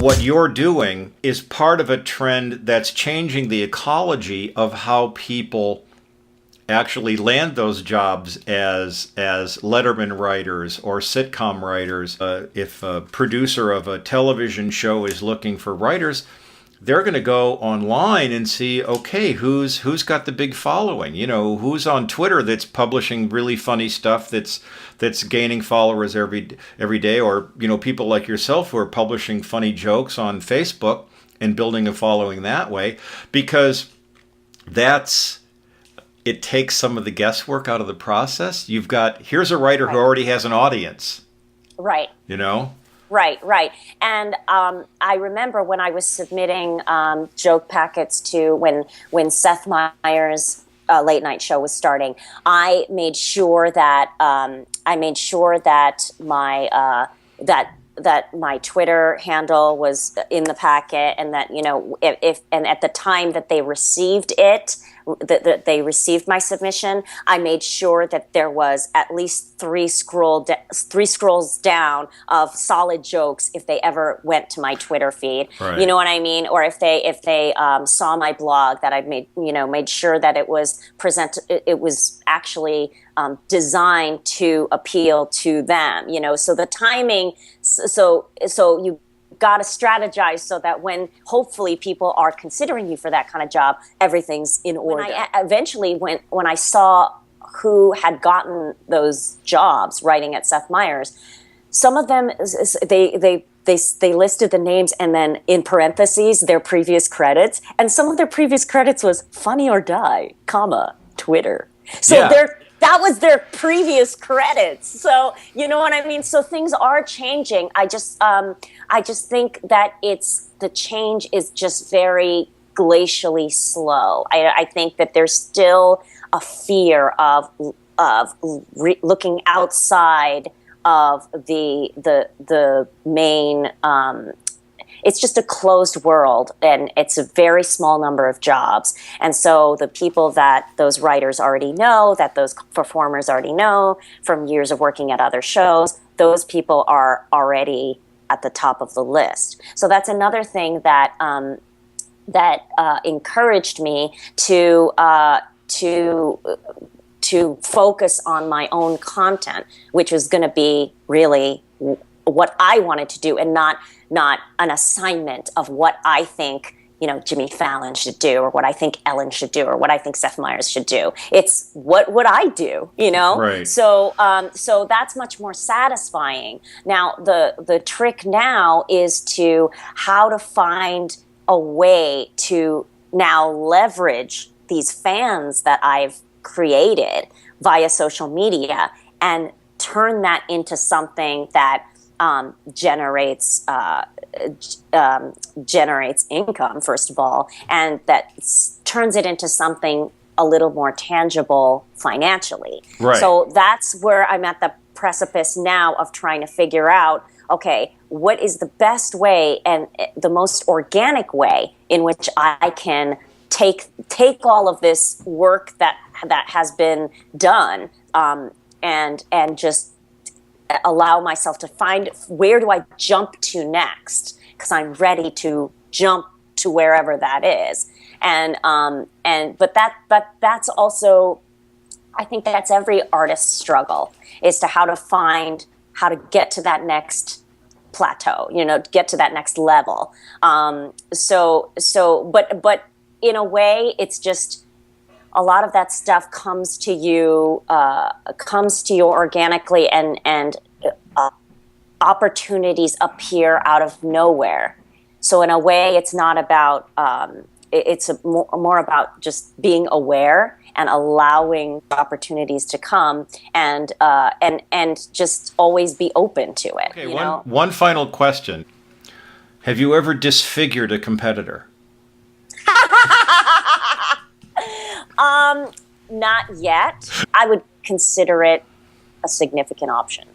What you're doing is part of a trend that's changing the ecology of how people actually land those jobs as Letterman writers or sitcom writers. If a producer of a television show is looking for writers, they're going to go online and see, okay, who's got the big following? You know, who's on Twitter that's publishing really funny stuff that's gaining followers every day, or, you know, people like yourself who are publishing funny jokes on Facebook and building a following that way, because it takes some of the guesswork out of the process. Here's a writer who already has an audience. Right. You know? Right. And I remember when I was submitting joke packets to when Seth Meyers' late night show was starting, I made sure that my Twitter handle was in the packet, and that, you know, if at the time that they received it, that they received my submission, I made sure that there was at least three scrolls down of solid jokes if they ever went to my Twitter feed. Right. You know what I mean? Or if they saw my blog, that I made sure that it was it was actually designed to appeal to them. You know, so the timing. So you got to strategize so that when hopefully people are considering you for that kind of job, everything's in order. When I saw who had gotten those jobs writing at Seth Meyers, some of them they listed the names and then in parentheses their previous credits, and some of their previous credits was Funny or Die, Twitter. So that was their previous credits. So, you know what I mean? So things are changing. I just think that the change is just very glacially slow. I think that there's still a fear of looking outside of the main. It's just a closed world, and it's a very small number of jobs. And so the people that those writers already know, that those performers already know from years of working at other shows, those people are already at the top of the list. So that's another thing that encouraged me to focus on my own content, which was going to be really what I wanted to do, and not an assignment of what I think, you know, Jimmy Fallon should do, or what I think Ellen should do, or what I think Seth Meyers should do. It's what would I do, you know? Right. So that's much more satisfying. Now, the trick now is how to find a way to now leverage these fans that I've created via social media and turn that into something that generates income, first of all, and that turns it into something a little more tangible financially. Right. So that's where I'm at the precipice now of trying to figure out, okay, what is the best way and the most organic way in which I can take all of this work that has been done and just allow myself to find where do I jump to next, because I'm ready to jump to wherever that is. But that's also, I think that's every artist's struggle, is to how to get to that next plateau, you know, get to that next level. But in a way, it's just a lot of that stuff comes to you organically, and opportunities appear out of nowhere. So in a way, it's not about it's more about just being aware and allowing opportunities to come, and just always be open to it. Okay, one final question: have you ever disfigured a competitor? Not yet. I would consider it a significant option.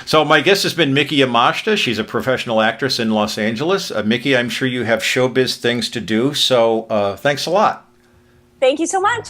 So my guest has been Miki Yamashita. She's a professional actress in Los Angeles. Miki, I'm sure you have showbiz things to do, so thanks a lot. Thank you so much.